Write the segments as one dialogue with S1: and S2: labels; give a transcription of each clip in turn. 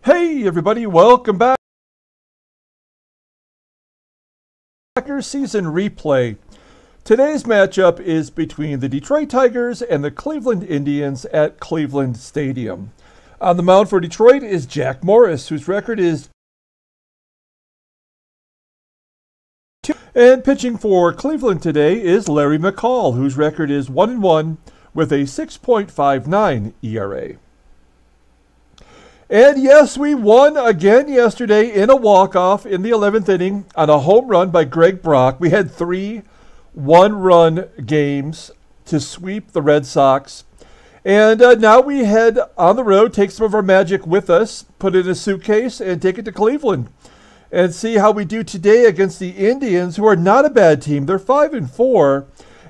S1: Hey everybody, welcome back. Packers season replay. Today's matchup is between the Detroit Tigers and the Cleveland Indians at Cleveland Stadium. On the mound for Detroit is Jack Morris, whose record is 2. And pitching for Cleveland today is Larry McCall, whose record is 1-1 with a 6.59 ERA. And yes, we won again yesterday in a walk-off in the 11th inning on a home run by Greg Brock. We had 3 one-run games to sweep the Red Sox. And now we head on the road, take some of our magic with us, put it in a suitcase, and take it to Cleveland. And see how we do today against the Indians, who are not a bad team. They're 5-4.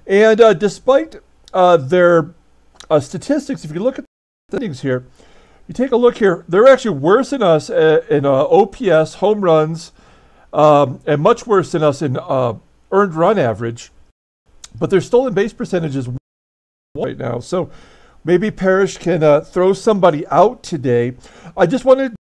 S1: And despite their statistics, if you look at the innings here, you take a look here, they're actually worse than us in OPS, home runs, and much worse than us in earned run average. But their stolen base percentage is right now. So maybe Parrish can throw somebody out today. I just wanted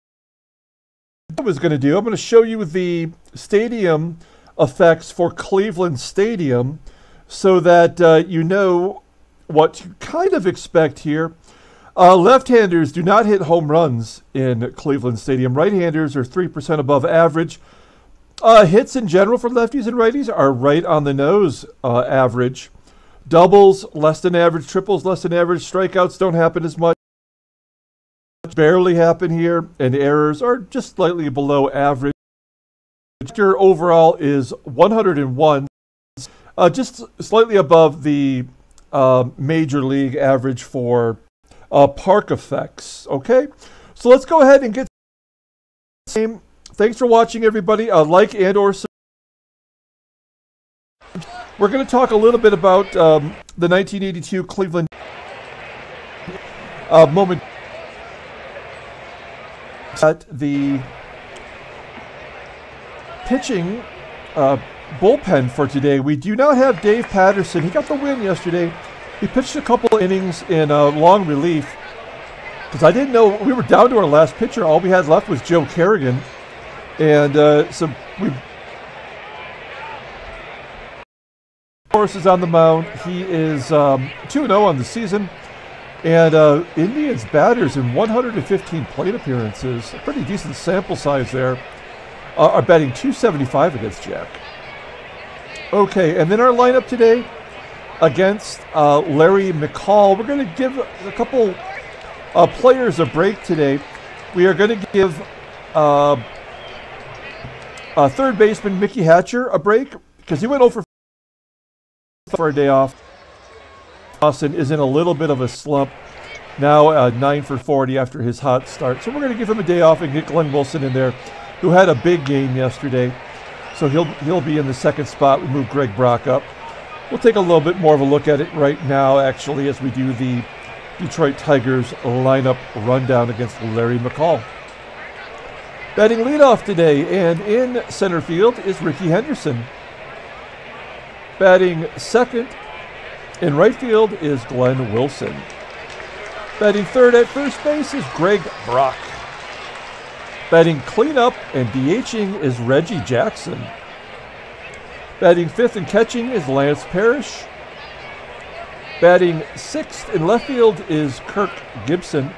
S1: what I was going to do. I'm going to show you the stadium effects for Cleveland Stadium so that you know what to kind of expect here. Left-handers do not hit home runs in Cleveland Stadium. Right-handers are 3% above average. Hits in general for lefties and righties are right on the nose average. Doubles, less than average. Triples, less than average. Strikeouts don't happen as much. Barely happen here. And errors are just slightly below average. Overall is 101. Just slightly above the major league average for park effects. Okay, so let's go ahead and get same. Thanks for watching, everybody. Like and or we're going to talk a little bit about the 1982 Cleveland moment at the pitching bullpen for today. We do not have Dave Patterson. He got the win yesterday. He pitched a couple innings in long relief because I didn't know we were down to our last pitcher. All we had left was Joe Kerrigan. And so we Morris is on the mound. He is 2-0 on the season. And Indians batters in 115 plate appearances, a pretty decent sample size there, are batting .275 against Jack. Okay, and then our lineup today against Larry McCall. We're going to give a couple players a break today. We are going to give third baseman Mickey Hatcher a break because he went over for a day off. Austin is in a little bit of a slump now, 9 for 40 after his hot start. So we're going to give him a day off and get Glenn Wilson in there, who had a big game yesterday. So he'll be in the second spot. We move Greg Brock up. We'll take a little bit more of a look at it right now, actually, as we do the Detroit Tigers lineup rundown against Larry McCall. Batting leadoff today, and in center field is Rickey Henderson. Batting second in right field is Glenn Wilson. Batting third at first base is Greg Brock. Batting cleanup and DHing is Reggie Jackson. Batting fifth and catching is Lance Parrish. Batting sixth in left field is Kirk Gibson.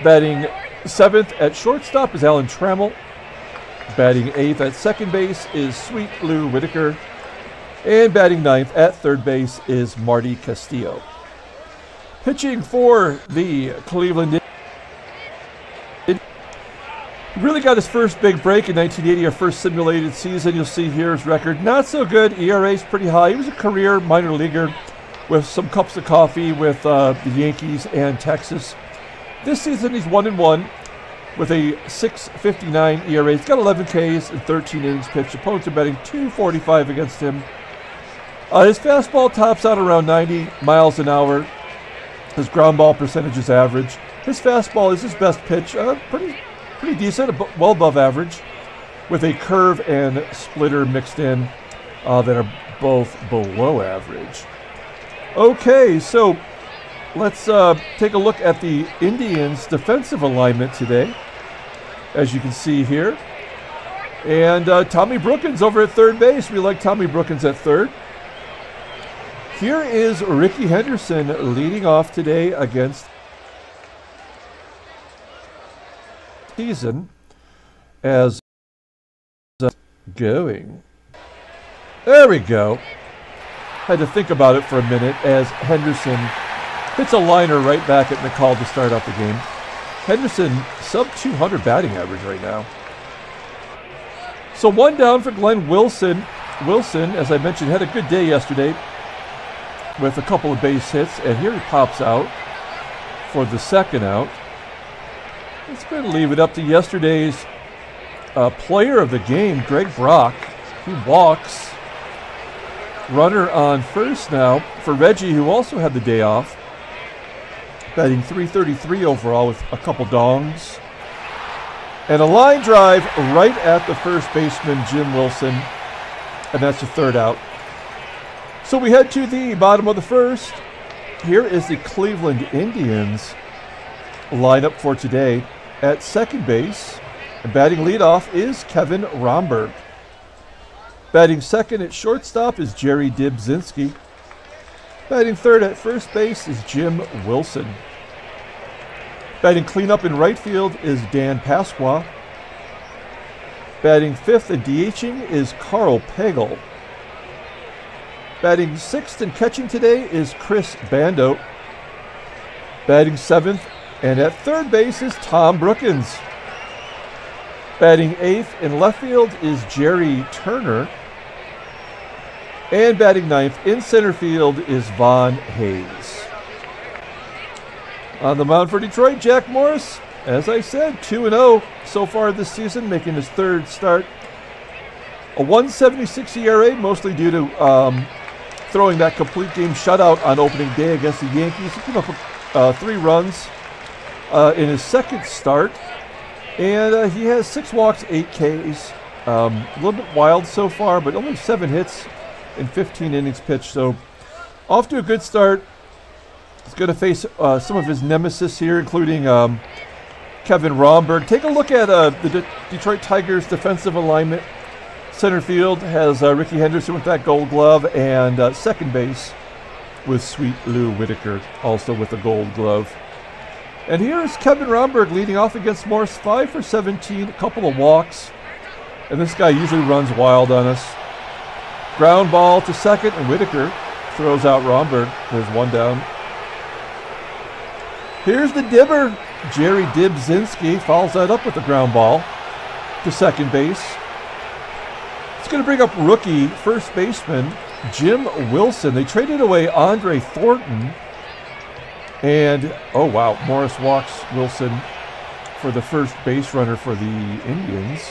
S1: Batting seventh at shortstop is Alan Trammell. Batting eighth at second base is Sweet Lou Whitaker. And batting ninth at third base is Marty Castillo. Pitching for the Cleveland Indians. Really got his first big break in 1980, our first simulated season. You'll see here his record. Not so good. ERA's pretty high. He was a career minor leaguer with some cups of coffee with the Yankees and Texas. This season he's 1-1 with a 6.59 ERA. He's got 11 Ks and 13 innings pitched. Opponents are batting .245 against him. His fastball tops out around 90 miles an hour. His ground ball percentage is average. His fastball is his best pitch. Pretty decent, well above average, with a curve and splitter mixed in that are both below average. Okay, so let's take a look at the Indians' defensive alignment today, as you can see here. And Tommy Brookins over at third base. We like Tommy Brookins at third. Here is Rickey Henderson leading off today against season as going. There we go. Had to think about it for a minute as Henderson hits a liner right back at McCall to start out the game. Henderson sub 200 batting average right now. So one down for Glenn Wilson. Wilson, as I mentioned, had a good day yesterday with a couple of base hits, and here he pops out for the second out. It's going to leave it up to yesterday's player of the game, Greg Brock. He walks. Runner on first now for Reggie, who also had the day off. Batting .333 overall with a couple dongs. And a line drive right at the first baseman, Jim Wilson. And that's the third out. So we head to the bottom of the first. Here is the Cleveland Indians lineup for today. At second base, and batting leadoff is Kevin Rhomberg. Batting second at shortstop is Jerry Dybzinski. Batting third at first base is Jim Wilson. Batting cleanup in right field is Dan Pasqua. Batting fifth and DHing is Karl Pagel. Batting sixth and catching today is Chris Bando. Batting seventh and at third base is Tom Brookins. Batting eighth in left field is Jerry Turner. And batting ninth in center field is Von Hayes. On the mound for Detroit, Jack Morris, as I said, 2-0 so far this season, making his third start. A 1.76 ERA, mostly due to throwing that complete game shutout on opening day against the Yankees. He gave up 3 runs in his second start. And he has 6 walks, 8 Ks. A little bit wild so far, but only 7 hits in 15 innings pitched. So off to a good start. He's going to face some of his nemesis here, including Kevin Rhomberg. Take a look at the Detroit Tigers' defensive alignment. Center field has Rickey Henderson with that gold glove, and second base with Sweet Lou Whitaker, also with a gold glove. And here's Kevin Rhomberg leading off against Morris, 5 for 17, a couple of walks. And this guy usually runs wild on us. Ground ball to second, and Whitaker throws out Rhomberg. There's one down. Here's the dibber. Jerry Dybzinski follows that up with the ground ball to second base. It's going to bring up rookie first baseman Jim Wilson. They traded away Andre Thornton. And, oh wow, Morris walks Wilson for the first base runner for the Indians.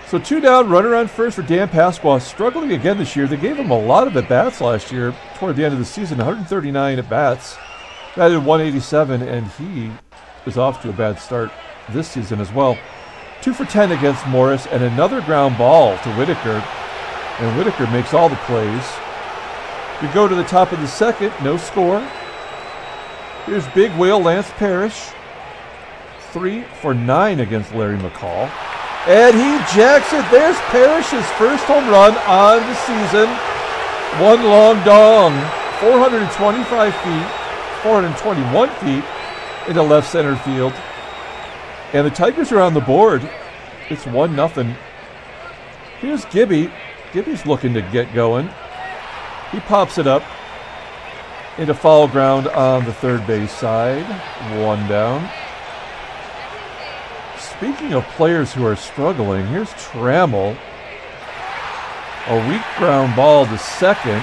S1: So 2 down, runner on first for Dan Pasqua. Struggling again this year. They gave him a lot of at-bats last year toward the end of the season, 139 at-bats. Batted 187, and he is off to a bad start this season as well. 2 for 10 against Morris, and another ground ball to Whitaker. And Whitaker makes all the plays. We go to the top of the second, no score. Here's Big Whale Lance Parrish. 3 for 9 against Larry McCall. And he jacks it. There's Parrish's first home run on the season. One long dong. 425 feet, 421 feet into left center field. And the Tigers are on the board. It's 1-0. Here's Gibby. Gibby's looking to get going. He pops it up into foul ground on the third base side. 1 down. Speaking of players who are struggling, here's Trammell. A weak ground ball to second.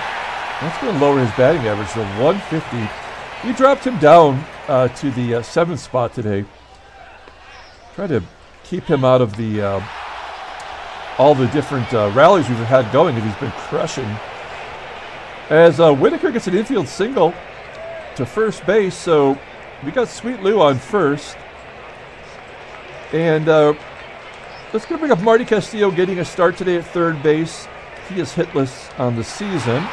S1: That's going to lower his batting average to 150. We dropped him down to the 7th spot today. Try to keep him out of the all the different rallies we've had going that he's been crushing. As Whitaker gets an infield single to first base, so we got Sweet Lou on first. And let's go bring up Marty Castillo getting a start today at third base. He is hitless on the season.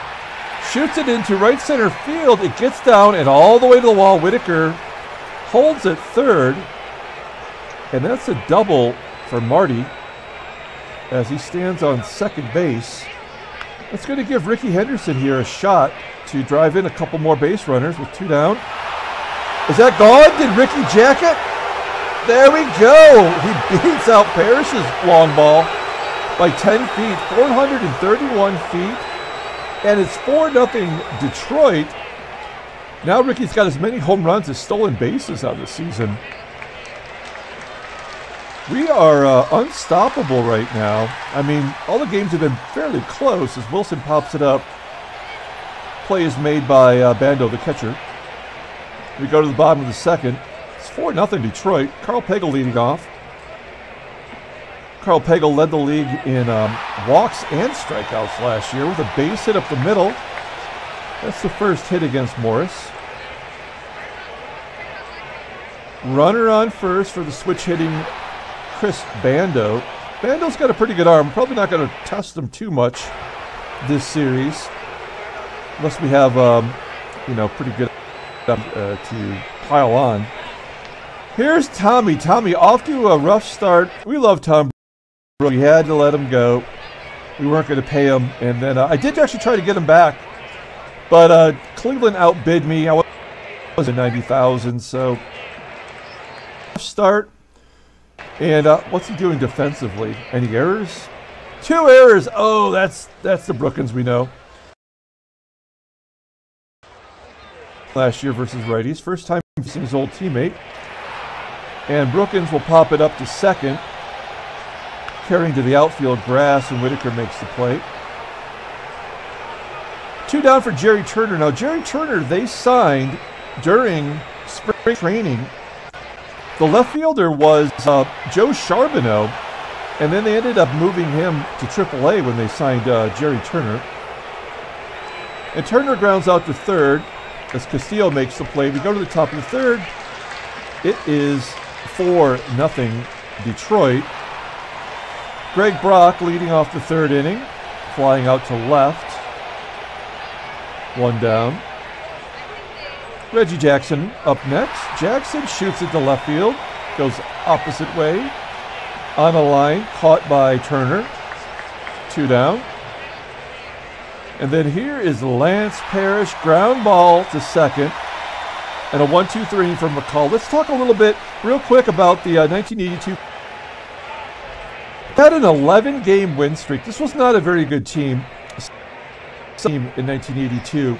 S1: Shoots it into right center field. It gets down and all the way to the wall. Whitaker holds at third. And that's a double for Marty as he stands on second base. That's going to give Rickey Henderson here a shot to drive in a couple more base runners with 2 down. Is that gone? Did Rickey jack it? There we go. He beats out Parrish's long ball by 10 feet, 431 feet. And it's 4-0 Detroit. Now Rickey's got as many home runs as stolen bases on the season. We are unstoppable right now. I mean, all the games have been fairly close as Wilson pops it up. Play is made by Bando, the catcher. We go to the bottom of the second. It's 4-0 Detroit. Karl Pagel leading off. Karl Pagel led the league in walks and strikeouts last year with a base hit up the middle. That's the first hit against Morris. Runner on first for the switch hitting Chris Bando. Bando's got a pretty good arm. Probably not going to test him too much this series, unless we have, pretty good to pile on. Here's Tommy. Tommy off to a rough start. We love Tom. We had to let him go. We weren't going to pay him, and then I did actually try to get him back, but Cleveland outbid me. I was at 90,000, so start. And what's he doing defensively? Any errors? 2 errors. Oh, that's the Brookins we know. Last year versus righties. First time facing his old teammate. And Brookins will pop it up to second. Carrying to the outfield grass, and Whitaker makes the play. 2 down for Jerry Turner. Now, Jerry Turner, they signed during spring training. The left fielder was Joe Charbonneau, and then they ended up moving him to AAA when they signed Jerry Turner. And Turner grounds out to third as Castillo makes the play. We go to the top of the third. It is 4-0 Detroit. Greg Brock leading off the third inning, flying out to left. 1 down. Reggie Jackson up next. Jackson shoots it to left field. Goes opposite way. On a line, caught by Turner. 2 down. And then here is Lance Parrish. Ground ball to second. And a 1-2-3 from McCall. Let's talk a little bit real quick about the 1982. Had an 11-game win streak. This was not a very good team in 1982.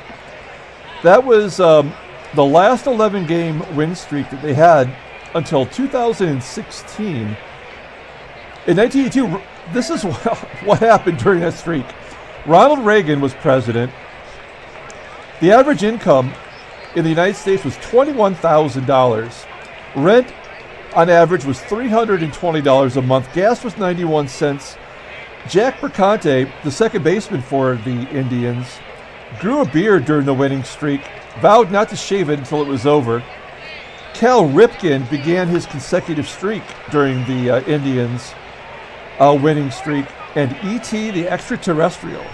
S1: That was the last 11-game win streak that they had until 2016. In 1982, this is what happened during that streak. Ronald Reagan was president. The average income in the United States was $21,000. Rent on average was $320 a month. Gas was 91 cents. Jack Perconte, the second baseman for the Indians, grew a beard during the winning streak, vowed not to shave it until it was over. Cal Ripken began his consecutive streak during the Indians' winning streak, and E.T. the Extraterrestrial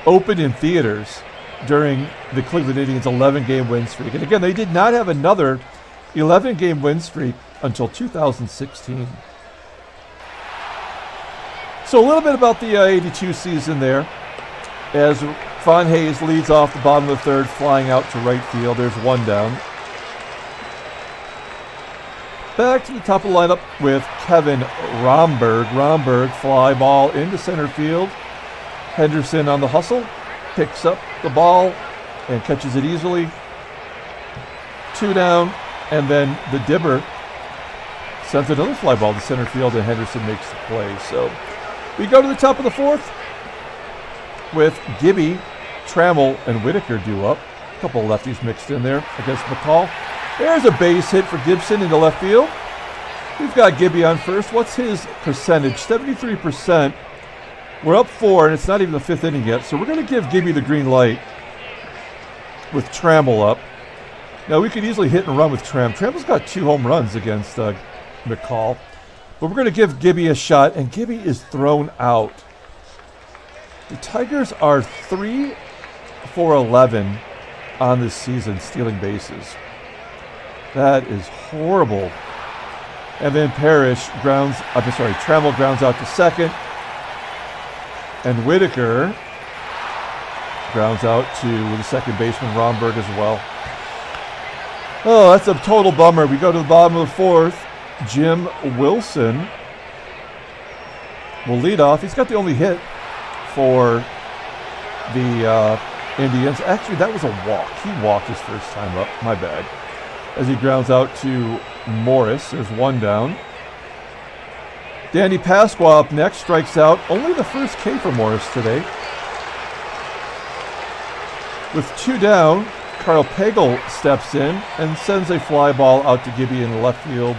S1: opened in theaters during the Cleveland Indians' 11-game win streak. And again, they did not have another 11-game win streak until 2016. So a little bit about the 82 season there, as Von Hayes leads off the bottom of the third, flying out to right field. There's 1 down. Back to the top of the lineup with Kevin Rhomberg. Rhomberg, fly ball into center field. Henderson on the hustle, picks up the ball and catches it easily. 2 down, and then the Dibber sends another fly ball to center field, and Henderson makes the play. So we go to the top of the fourth with Gibby, Trammell, and Whitaker due up. A couple of lefties mixed in there against McCall. There's a base hit for Gibson into left field. We've got Gibby on first. What's his percentage? 73%. We're up 4, and it's not even the 5th inning yet, so we're going to give Gibby the green light with Trammell up. Now, we could easily hit and run with Trammell's got 2 home runs against McCall. But we're going to give Gibby a shot, and Gibby is thrown out. The Tigers are 3 for 11 on this season, stealing bases. That is horrible. And then Parrish Trammell grounds out to second. And Whitaker grounds out to the second baseman, Rhomberg, as well. Oh, that's a total bummer. We go to the bottom of the fourth. Jim Wilson will lead off. He's got the only hit for the Indians. Actually, that was a walk. He walked his first time up. My bad. As he grounds out to Morris. There's one down. Danny Pasqua up next, strikes out. Only the first K for Morris today. With two down, Karl Pagel steps in and sends a fly ball out to Gibby in the left field.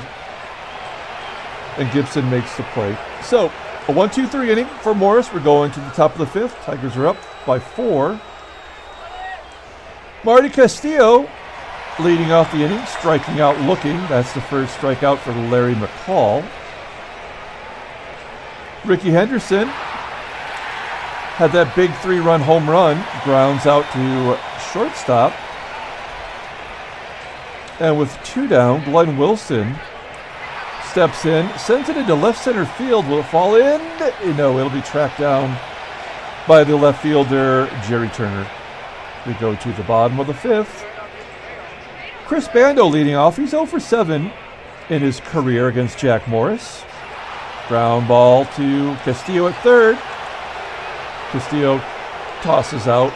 S1: And Gibson makes the play. So, a 1-2-3 inning for Morris. We're going to the top of the fifth. Tigers are up by 4. Marty Castillo leading off the inning, striking out looking. That's the first strikeout for Larry McCall. Rickey Henderson had that big 3-run home run, grounds out to shortstop. And with 2 down, Glenn Wilson steps in, sends it into left center field. Will it fall in? No, it'll be tracked down by the left fielder, Jerry Turner. We go to the bottom of the fifth. Chris Bando leading off. He's 0 for 7 in his career against Jack Morris. Ground ball to Castillo at third. Castillo tosses out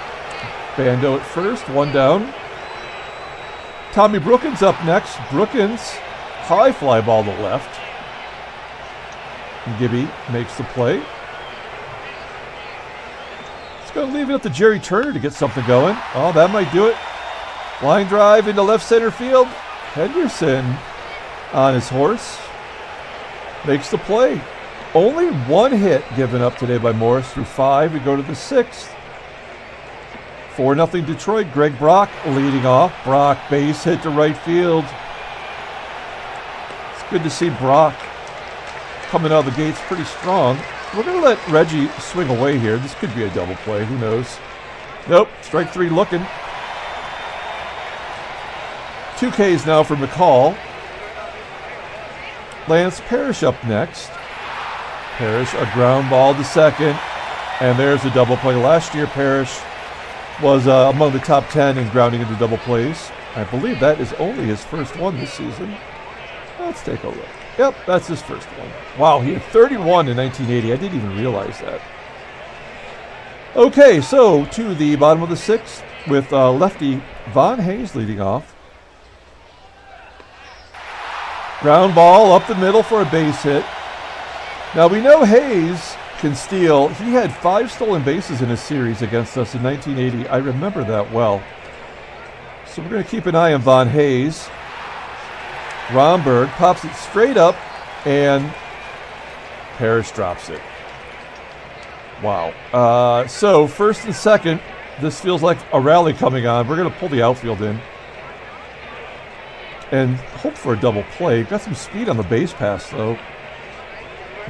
S1: Bando at first. 1 down. Tommy Brookins up next. Brookins, high fly ball to left. Gibby makes the play. It's going to leave it up to Jerry Turner to get something going. Oh, that might do it. Line drive into left center field. Henderson on his horse makes the play. Only 1 hit given up today by Morris through 5. We go to the 6th. 4-0 Detroit. Greg Brock leading off. Brock base hit to right field. It's good to see Brock coming out of the gates pretty strong. We're going to let Reggie swing away here. This could be a double play. Who knows? Nope. Strike 3 looking. 2 Ks now for McCall. Lance Parrish up next. Parrish, a ground ball to second. And there's a double play. Last year, Parrish was among the top 10 in grounding into double plays. I believe that is only his first one this season. Let's take a look. Yep, that's his first one. Wow, he had 31 in 1980. I didn't even realize that. Okay, so to the bottom of the 6th with lefty Von Hayes leading off. Ground ball up the middle for a base hit. Now we know Hayes can steal. He had 5 stolen bases in a series against us in 1980. I remember that well. So we're going to keep an eye on Von Hayes. Rhomberg pops it straight up, and Parrish drops it. Wow. So first and second, this feels like a rally coming on. We're going to pull the outfield in and hope for a double play. Got some speed on the base pass, though.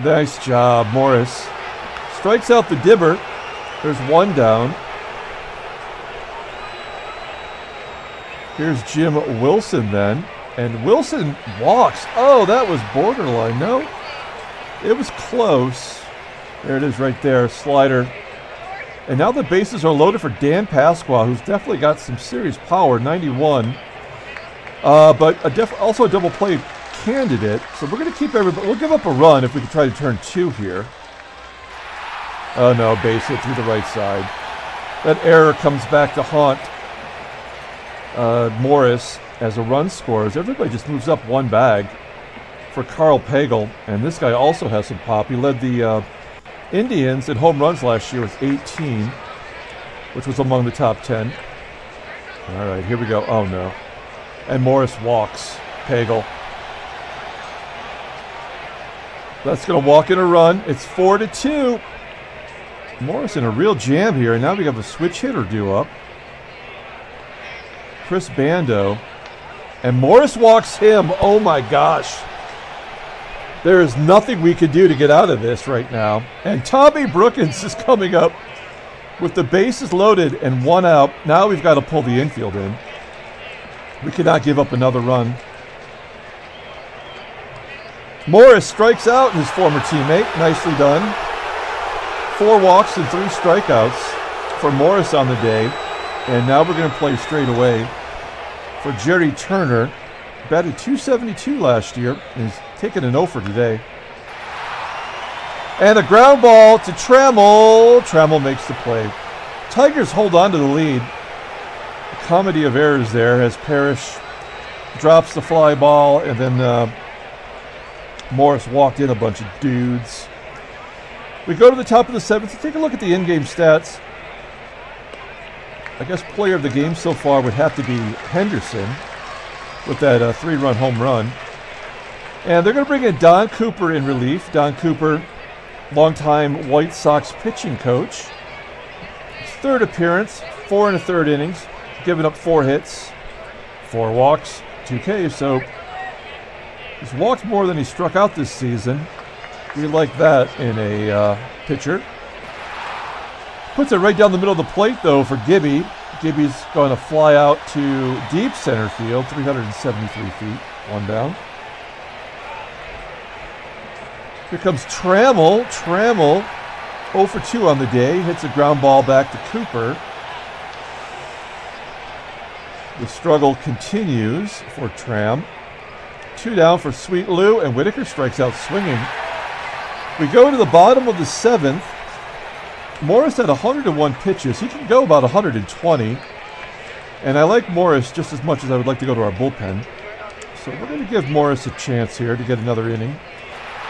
S1: Nice job, Morris. Strikes out the dibber. There's 1 down. Here's Jim Wilson then. And Wilson walks. Oh, that was borderline. No, it was close. There it is right there, slider. And now the bases are loaded for Dan Pasqua, who's definitely got some serious power, 91. But also a double play candidate. So we're going to keep everybody. We'll give up a run if we can try to turn 2 here. Oh no, base hit through the right side. That error comes back to haunt Morris as a run scores. Everybody just moves up 1 bag for Karl Pagel. And this guy also has some pop. He led the Indians in home runs last year with 18, which was among the top 10. All right, here we go. Oh no. And Morris walks Pagel. That's going to walk in a run. It's 4-2. Morris in a real jam here. And now we have a switch hitter due up. Chris Bando. And Morris walks him. Oh my gosh. There is nothing we can do to get out of this right now. And Tommy Brookins is coming up With the bases loaded and one out, now we've got to pull the infield in. We cannot give up another run. Morris strikes out his former teammate. Nicely done. 4 walks and 3 strikeouts for Morris on the day. And now we're going to play straight away for Jerry Turner. Batted .272 last year and he's taken an 0 for today. And a ground ball to Trammell. Trammell makes the play. Tigers hold on to the lead. A comedy of errors there as Parrish drops the fly ball and then Morris walked in a bunch of dudes. We go to the top of the 7th to take a look at the in-game stats. I guess player of the game so far would have to be Henderson with that 3-run home run. And they're going to bring in Don Cooper in relief. Don Cooper, longtime White Sox pitching coach. His 3rd appearance, 4 1/3 innings, giving up 4 hits, 4 walks, 2 Ks. So he's walked more than he struck out this season. We like that in a pitcher. Puts it right down the middle of the plate, though, for Gibby. Gibby's going to fly out to deep center field, 373 feet, 1 down. Here comes Trammell. Trammell, 0 for 2 on the day, hits a ground ball back to Cooper. The struggle continues for Tram. 2 down for Sweet Lou, and Whitaker strikes out swinging. We go to the bottom of the 7th. Morris had 101 pitches. He can go about 120. And I like Morris just as much as I would like to go to our bullpen. So we're going to give Morris a chance here to get another inning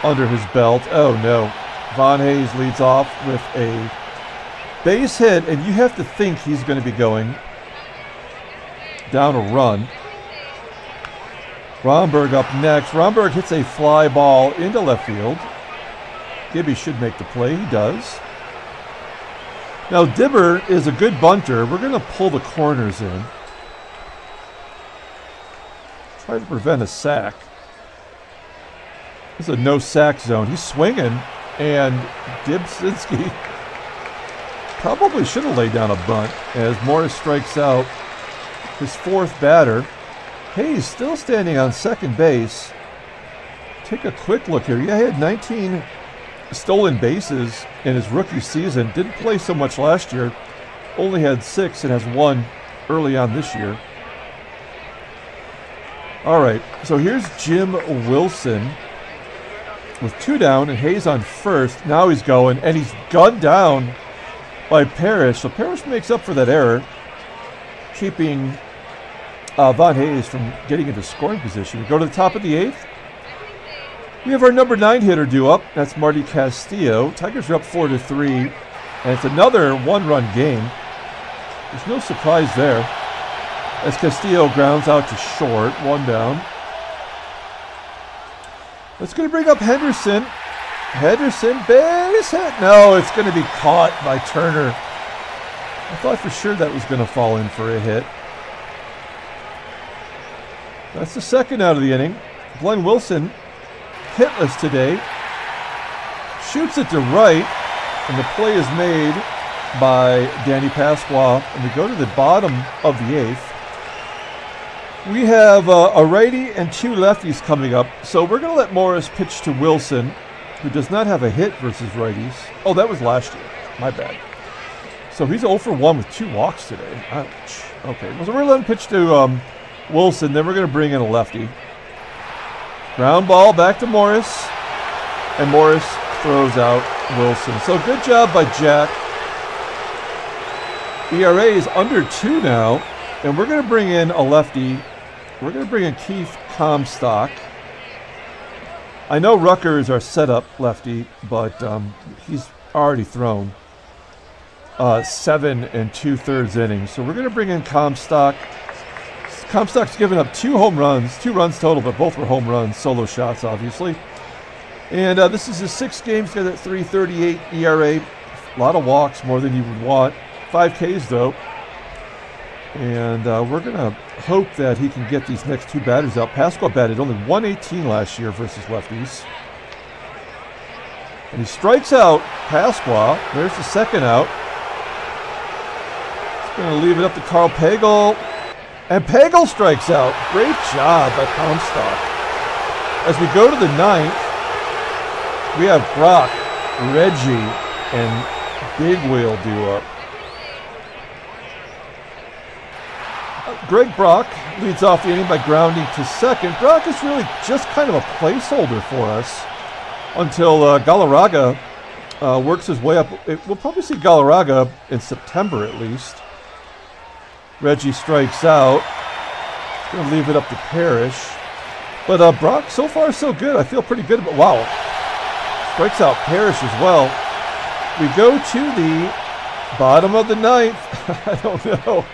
S1: under his belt. Oh no. Von Hayes leads off with a base hit, and you have to think he's going to be going down a run. Rhomberg up next. Rhomberg hits a fly ball into left field. Gibby should make the play. He does. Now, Dibber is a good bunter. We're going to pull the corners in. Try to prevent a sack. This is a no-sack zone. He's swinging, and Dybzinski probably should have laid down a bunt as Morris strikes out his 4th batter. Hayes still standing on second base. Take a quick look here. Yeah, he had 19 stolen bases in his rookie season. Didn't play so much last year. Only had 6 and has 1 early on this year. All right, so here's Jim Wilson with 2 down and Hayes on first. Now he's going, and he's gunned down by Parrish. So Parrish makes up for that error, keeping Von Hayes from getting into scoring position. We go to the top of the 8th. We have our number 9 hitter due up. That's Marty Castillo. Tigers are up 4-3, and it's another 1-run game. There's no surprise there as Castillo grounds out to short, 1 down. That's going to bring up Henderson. Henderson, base hit. No, it's going to be caught by Turner. I thought for sure that was going to fall in for a hit. That's the 2nd out of the inning. Glenn Wilson hitless today. Shoots it to right, and the play is made by Danny Pasqua. And we go to the bottom of the 8th. We have a righty and 2 lefties coming up. So we're going to let Morris pitch to Wilson, who does not have a hit versus righties. Oh, that was last year. My bad. So he's 0 for 1 with 2 walks today. Ouch. Okay, well, so we're going to let him pitch to Wilson. Then we're going to bring in a lefty. Ground ball back to Morris, and Morris throws out Wilson. So good job by Jack. ERA is under 2 now, and we're going to bring in a lefty. We're going to bring in Keith Comstock. I know Rucker is our setup lefty, but he's already thrown 7 2/3 innings. So we're going to bring in Comstock. Comstock's given up 2 home runs, 2 runs total, but both were home runs, solo shots, obviously. And this is his 6th game. He's got that 3.38 ERA. A lot of walks, more than you would want. 5 Ks, though. And we're going to hope that he can get these next 2 batters out. Pasqua batted only 118 last year versus lefties. And he strikes out Pasqua. There's the 2nd out. Going to leave it up to Karl Pagel. And Pagel strikes out. Great job by Comstock. As we go to the ninth, we have Brock, Reggie, and Big Wheel due up. Greg Brock leads off the inning by grounding to second. Brock is really just kind of a placeholder for us until Galarraga works his way up. We'll probably see Galarraga in September at least. Reggie strikes out. Going to leave it up to Parrish. But Brock, so far so good. I feel pretty good about. Wow. Strikes out Parrish as well. We go to the bottom of the ninth. I don't know.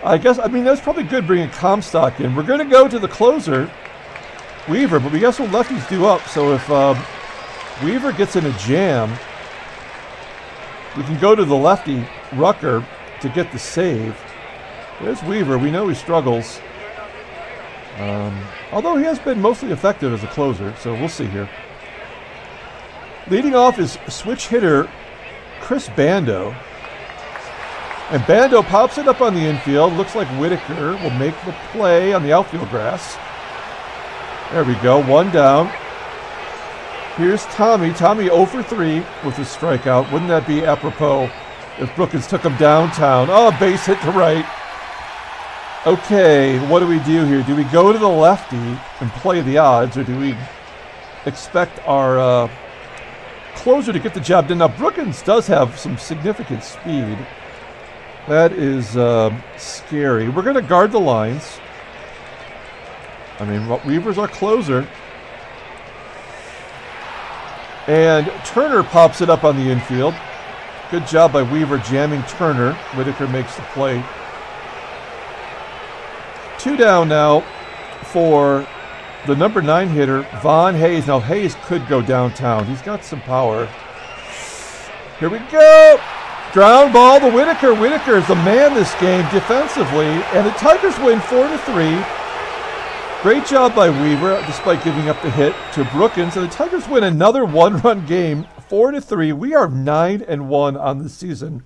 S1: I mean, that's probably good bringing Comstock in. We're going to go to the closer, Weaver, but we got some lefties due up. So if Weaver gets in a jam, we can go to the lefty, Rucker, to get the save. There's Weaver. We know he struggles. Although he has been mostly effective as a closer, so we'll see here. Leading off is switch hitter Chris Bando. And Bando pops it up on the infield. Looks like Whitaker will make the play on the outfield grass. There we go, one down. Here's Tommy. Tommy 0 for 3 with his strikeout. Wouldn't that be apropos if Brookins took him downtown? Oh, base hit to right. Okay, what do we do here? Do we go to the lefty and play the odds, or do we expect our closer to get the job done? Now, Brookins does have some significant speed. That is scary. We're going to guard the lines. I mean, Weaver's our closer. And Turner pops it up on the infield. Good job by Weaver jamming Turner. Whitaker makes the play. 2 down now for the number 9 hitter, Von Hayes. Now, Hayes could go downtown. He's got some power. Here we go. Ground ball to Whitaker. Whitaker is the man this game defensively. And the Tigers win 4-3. Great job by Weaver, despite giving up the hit to Brookins. And the Tigers win another one-run game, 4-3. We are 9-1 on the season.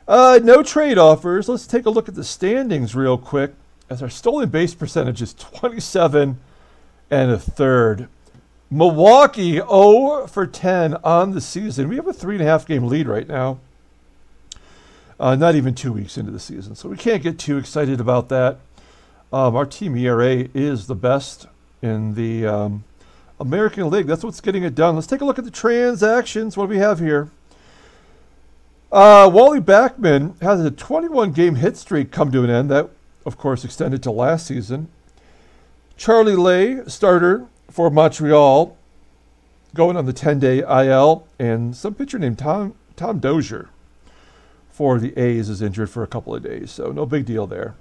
S1: No trade offers. Let's take a look at the standings real quick, as our stolen base percentage is 27 1/3. Milwaukee 0 for 10 on the season. We have a 3.5 game lead right now. Not even 2 weeks into the season, so we can't get too excited about that. Our team ERA is the best in the American League. That's what's getting it done. Let's take a look at the transactions. What do we have here? Wally Backman has a 21-game hit streak come to an end. That, of course, extended to last season. Charlie Lay, starter for Montreal, going on the 10-day IL. And some pitcher named Tom Dozier for the A's is injured for a couple of days. So no big deal there.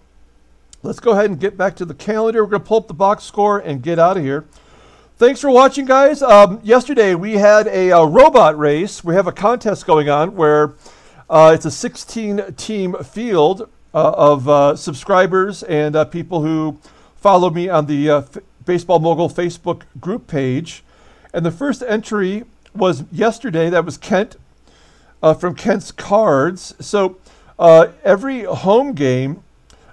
S1: Let's go ahead and get back to the calendar. We're going to pull up the box score and get out of here. Thanks for watching, guys. Yesterday we had a robot race. We have a contest going on where it's a 16-team field of subscribers and people who follow me on the Baseball Mogul Facebook group page. And the first entry was yesterday. That was Kent from Kent's Cards. So every home game,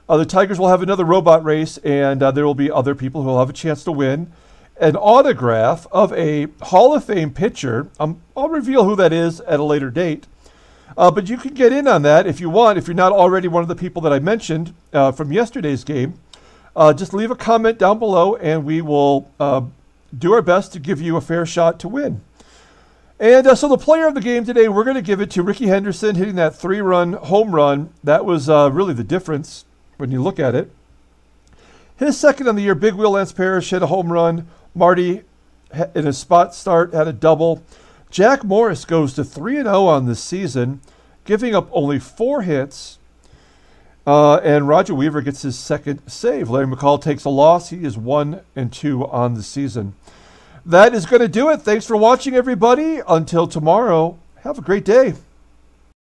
S1: the Tigers will have another robot race, and there will be other people who will have a chance to win an autograph of a Hall of Fame pitcher. I'll reveal who that is at a later date. But you can get in on that if you want. If you're not already one of the people that I mentioned from yesterday's game, just leave a comment down below, and we will do our best to give you a fair shot to win. And so the player of the game today, we're going to give it to Rickey Henderson, hitting that 3-run home run. That was really the difference when you look at it. His second on the year, Big Wheel Lance Parrish hit a home run. Marty, in a spot start, had a double. Jack Morris goes to 3-0 on this season, giving up only 4 hits. And Roger Weaver gets his second save. Larry McCall takes a loss. He is 1-2 on the season. That is going to do it. Thanks for watching, everybody. Until tomorrow, have a great day.